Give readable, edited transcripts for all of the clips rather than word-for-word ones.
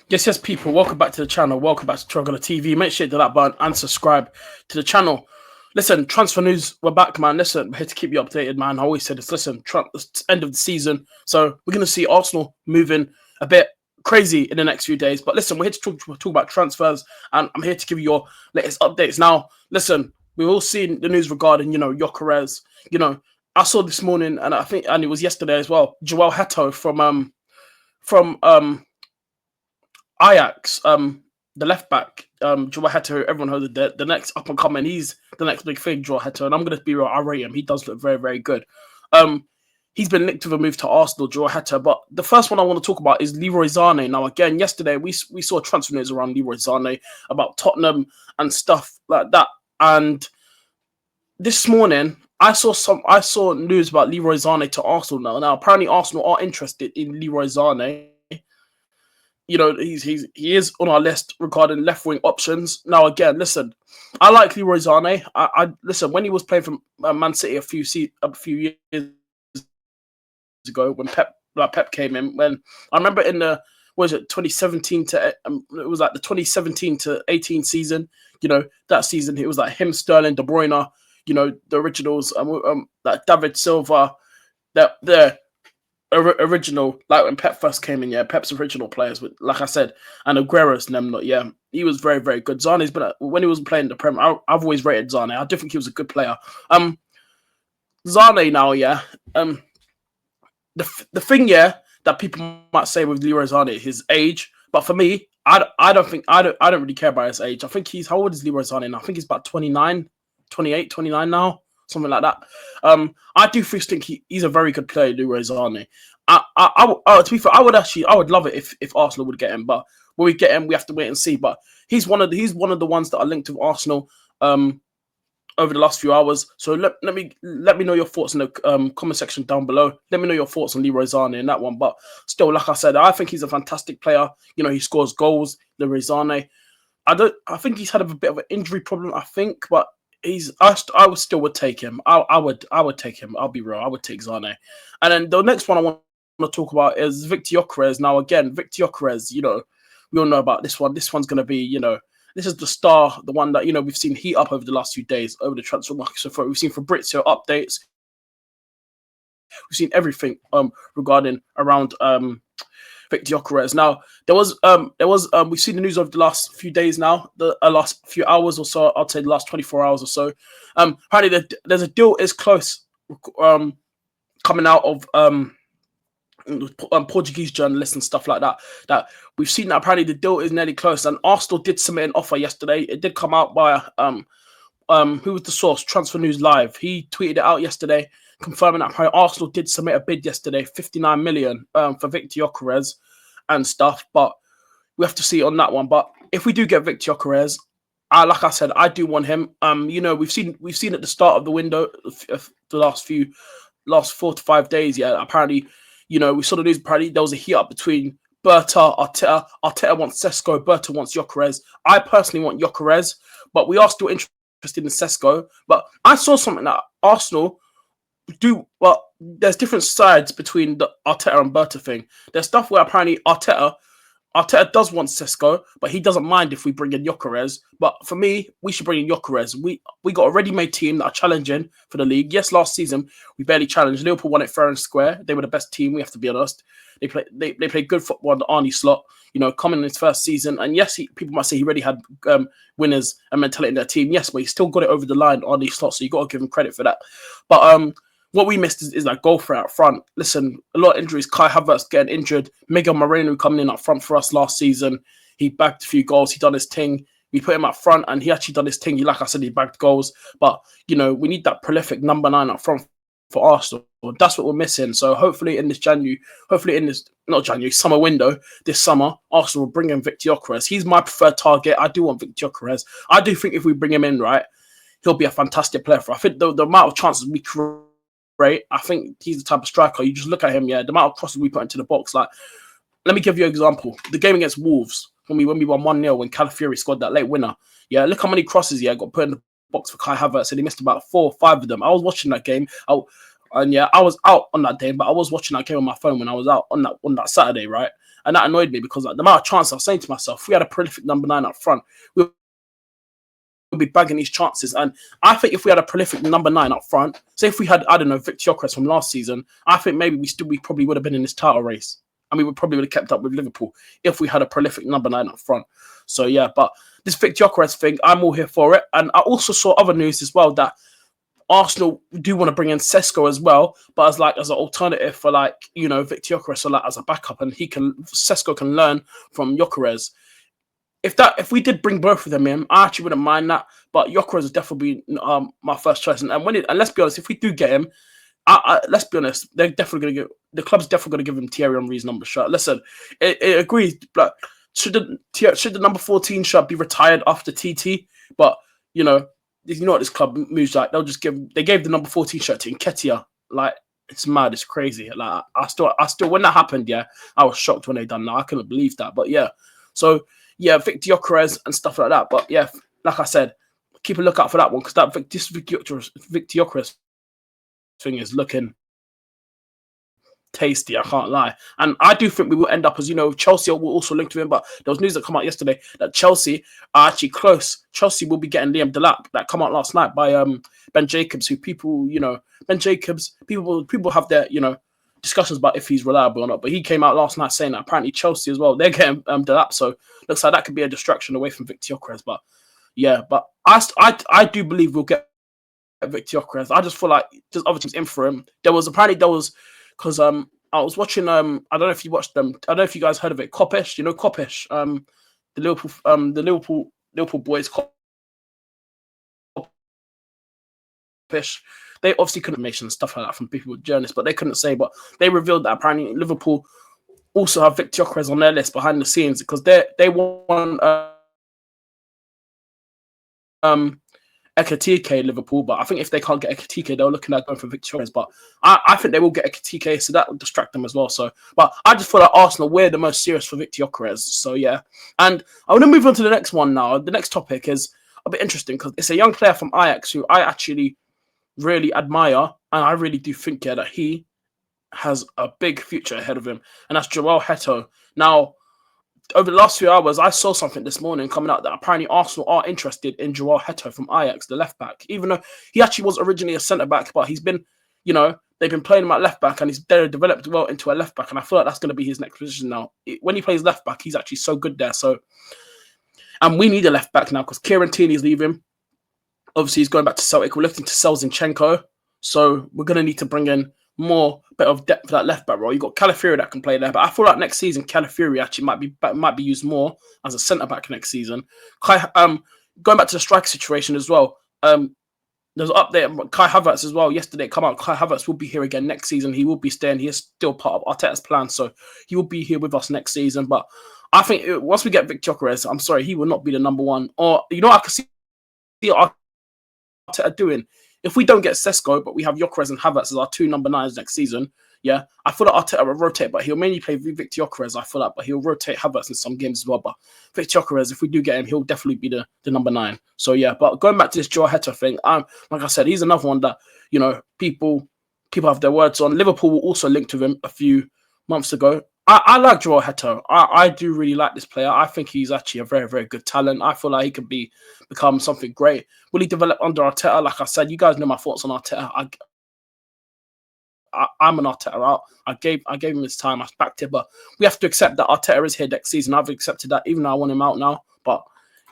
Yes, people. Welcome back to the channel. Welcome back to Jorrel TV. Make sure to hit that button and subscribe to the channel. Listen, transfer news. We're back, man. Listen, we're here to keep you updated, man. I always said this. Listen, it's end of the season, so we're gonna see Arsenal moving a bit crazy in the next few days. But listen, we're here to talk about transfers, and I'm here to give you your latest updates. Now, listen, we've all seen the news regarding Gyökeres. I saw this morning, and I think, and it was yesterday as well. Jorrel Hato from Ajax, the left back, Jorrel Hato, everyone knows the next up and coming. He's the next big thing, Jorrel Hato, and I'm going to be real. I rate him. He does look very, very good. He's been linked with a move to Arsenal, Jorrel Hato. But the first one I want to talk about is Leroy Sane. Now, again, yesterday we saw transfer news around Leroy Sane about Tottenham and stuff like that. And this morning I saw news about Leroy Sane to Arsenal now. Now, apparently Arsenal are interested in Leroy Sane. He is on our list regarding left wing options. Now, again, listen, I like Leroy Sane. I listen, when he was playing for Man City a few years ago when Pep came in. When I remember in the 2017 to it was like the 2017 to 18 season. That season it was like him, Sterling, De Bruyne. The originals. Like David Silva. They're original, like when Pep first came in, Pep's original players, with, like I said, and Gyökeres and them, he was very, very good. Zane's been when he was playing the Prem, I've always rated Sane. I do think he was a good player. Sane now, the thing, that people might say with Leroy Sane is his age, but for me, I don't really care about his age. I think how old is Leroy Sane now? I think he's about 29 now. Something like that. I do think he's a very good player, Leroy Sane. To be fair, I would love it if Arsenal would get him, but when we get him, we have to wait and see. But he's one of the ones that are linked with Arsenal over the last few hours. So let me know your thoughts in the comment section down below. Let me know your thoughts on Leroy Sane in that one. But still, like I said, I think he's a fantastic player. He scores goals. Leroy Sane. I think he's had a bit of an injury problem. I think, but. I would take him. I would take him. I'll be real. I would take Sane. And then the next one I want to talk about is Victor Gyökeres. Now, again, Victor Gyökeres, we all know about this one. This one's going to be, this is the star, the one that, we've seen heat up over the last few days, over the transfer market. So we've seen Fabrizio updates. We've seen everything regarding around Victor Gyökeres. Now, we've seen the news of the last few days now, the last few hours or so, I'd say the last 24 hours or so. Apparently there's a deal is close coming out of Portuguese journalists and stuff like that, that we've seen that apparently the deal is nearly close, and Arsenal did submit an offer yesterday. It did come out by who was the source? Transfer News Live. He tweeted it out yesterday, confirming that Arsenal did submit a bid yesterday, 59 million for Victor Gyökeres and stuff. But we have to see on that one. But if we do get Victor Gyökeres, like I said, I do want him. We've seen at the start of the window, the last 4 to 5 days. Apparently, we saw the news. Apparently, there was a heat up between Berta, Arteta. Arteta wants Sesko. Berta wants Gyökeres. I personally want Gyökeres, but we are still interested in Sesko. But I saw something that Arsenal do. Well, there's different sides between the Arteta and Berta thing. There's stuff where apparently Arteta does want Sesko, but he doesn't mind if we bring in Gyökeres. But for me, we should bring in Gyökeres. We got a ready-made team that are challenging for the league. Yes, last season we barely challenged. Liverpool won it fair and square. They were the best team. We have to be honest. They played good football under Arne Slot. Coming in his first season, and yes, people might say he already had winners and mentality in their team. Yes, but he still got it over the line, Arne Slot. So you got to give him credit for that. But what we missed is that goal threat up front. Listen, a lot of injuries. Kai Havertz getting injured. Miguel Moreno coming in up front for us last season. He bagged a few goals. He done his thing. We put him up front, and he actually done his thing. Like I said, he bagged goals. But, we need that prolific number 9 up front for Arsenal. That's what we're missing. So hopefully in this summer window, this summer, Arsenal will bring in Victor Gyökeres. He's my preferred target. I do want Victor Gyökeres. I do think if we bring him in, right, he'll be a fantastic player. I think the amount of chances we create, I think he's the type of striker. You just look at him, the amount of crosses we put into the box. Like, let me give you an example. The game against Wolves, when we won 1-0, when Calafiori scored that late winner. Look how many crosses got put in the box for Kai Havertz, and he missed about 4 or 5 of them. I was watching that game. I was out on that day, but I was watching that game on my phone when I was out on that Saturday, right? and that annoyed me because like, the amount of chances I was saying to myself, if we had a prolific number 9 up front, we would be bagging these chances. And I think if we had a prolific number 9 up front, say if we had, I don't know, Victor Gyökeres from last season, I think maybe we probably would have been in this title race. And we would probably have kept up with Liverpool if we had a prolific number 9 up front. So yeah, but this Victor Gyökeres thing, I'm all here for it. And I also saw other news as well that Arsenal do want to bring in Sesko as well, but as an alternative for like, you know, Victor Gyökeres, or like as a backup, and Sesko can learn from Gyökeres. If we did bring both of them in, I actually wouldn't mind that. But Gyökeres would definitely be my first choice. And let's be honest, if we do get him, let's be honest, they're definitely going to the club's definitely going to give him Thierry Henry's number shirt. Listen, it agrees. But should the number 14 shirt be retired after TT? But you know what this club moves like. They gave the number 14 shirt to Nketiah. Like, it's mad, it's crazy. Like I still when that happened, yeah, I was shocked when they done that. I couldn't believe that. But yeah, so yeah, Victor Gyökeres and stuff like that. But yeah, like I said, keep a lookout for that one, because this Victor Gyökeres thing is looking tasty, I can't lie. And I do think we will end up, as you know, Chelsea will also link to him. But there was news that come out yesterday that Chelsea are actually close. Chelsea will be getting Liam Delap, that come out last night by Ben Jacobs, who people have their, you know, discussions about if he's reliable or not. But he came out last night saying that apparently Chelsea as well, they're getting Delap. So looks like that could be a distraction away from Victor Gyökeres. But yeah, but I do believe we'll get Victor Gyökeres. I just feel like there's other teams in for him. There was because I was watching I don't know if you watched them. I don't know if you guys heard of it. Kopish, you know Kopish, the Liverpool boys. Kopish. They obviously couldn't mention stuff like that from people, journalists, but they couldn't say. But they revealed that apparently Liverpool also have Victor Gyökeres on their list behind the scenes, because they want Ekitike Liverpool, but I think if they can't get Ekitike, they're looking at going for Victor Gyökeres. But I think they will get Ekitike, so that will distract them as well. So, but I just feel like Arsenal, we're the most serious for Victor Gyökeres. So yeah, and I want to move on to the next one now. The next topic is a bit interesting because it's a young player from Ajax who I actually really admire, and I really do think that he has a big future ahead of him, and that's Jorrel Hato. Now, over the last few hours, I saw something this morning coming out that apparently Arsenal are interested in Jorrel Hato from Ajax, the left back, even though he actually was originally a centre back, but he's been, you know, they've been playing him at left back, and he's developed well into a left back, and I feel like that's going to be his next position now. When he plays left back, he's actually so good there. So, and we need a left back now because Kieran Tierney's leaving. Obviously, he's going back to Celtic. We're looking to sell Zinchenko, so we're going to need to bring in bit of depth for that left back role. You've got Calafiori that can play there, but I feel like next season Calafiori actually might be used more as a centre back next season. Going back to the striker situation as well. There's an update Kai Havertz as well. Yesterday, come out. Kai Havertz will be here again next season. He will be staying. He is still part of Arteta's plan, so he will be here with us next season. But I think once we get Victor Gyökeres, I'm sorry, he will not be the number one. Or you know, I can see Arteta doing. If we don't get Sesko, but we have Gyökeres and Havertz as our two number 9s next season, yeah, I feel like Arteta will rotate, but he'll mainly play Victor Gyökeres, I feel like, but he'll rotate Havertz in some games as well. But Victor Gyökeres, if we do get him, he'll definitely be the number 9. So yeah, but going back to this Jorrel Hato thing, like I said, he's another one that, you know, people have their words on. Liverpool will also linked with him a few months ago. I like Jorrel Hato. I do really like this player. I think he's actually a very, very good talent. I feel like he could become something great. Will he develop under Arteta? Like I said, you guys know my thoughts on Arteta. I'm an Arteta out. I gave him his time. I backed it, but we have to accept that Arteta is here next season. I've accepted that, even though I want him out now. But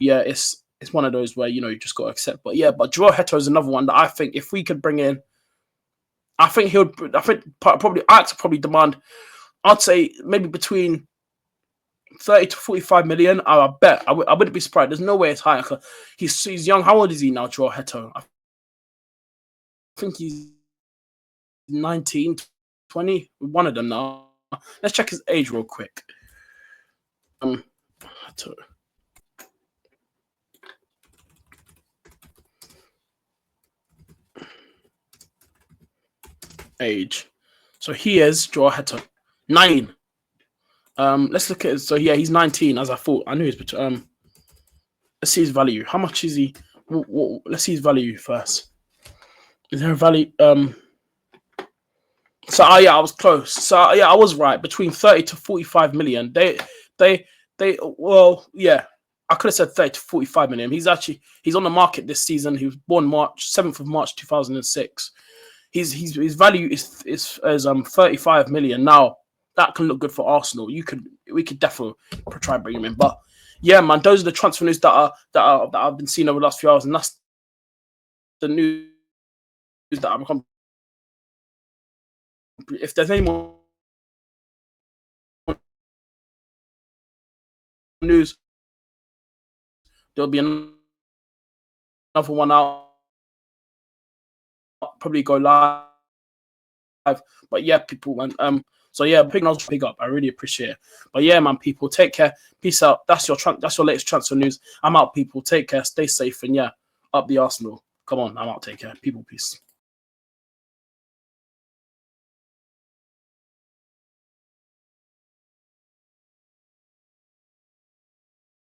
yeah, it's one of those where, you know, you just got to accept. But yeah, but Jorrel Hato is another one that I think if we could bring in, I think probably demand, I'd say maybe between 30 to 45 million. I bet. I wouldn't be surprised. There's no way it's higher. He's young. How old is he now, Jorrel Hato? I think he's 19, 20. One of them now. Let's check his age real quick. Hato. Age. So he is Jorrel Hato. 9. Let's look at it. So yeah, he's 19, as I thought. I knew he was. Let's see his value. How much is he? Let's see his value first. Is there a value? So yeah, I was close. So yeah, I was right. Between 30 to 45 million. They well, yeah. I could have said 30 to 45 million. He's on the market this season. He was born March 7th of March 2006. His value is 35 million. Now that can look good for Arsenal. We could definitely try and bring him in. But yeah, man, those are the transfer news that I've been seeing over the last few hours, and that's the news that I've become. If there's any more news, there'll be another one out. Probably go live. But yeah, people, man. So yeah, big up. I really appreciate it. But yeah, man, people, take care. Peace out. That's your latest transfer news. I'm out, people. Take care. Stay safe, and yeah, up the Arsenal. Come on, I'm out. Take care, people. Peace.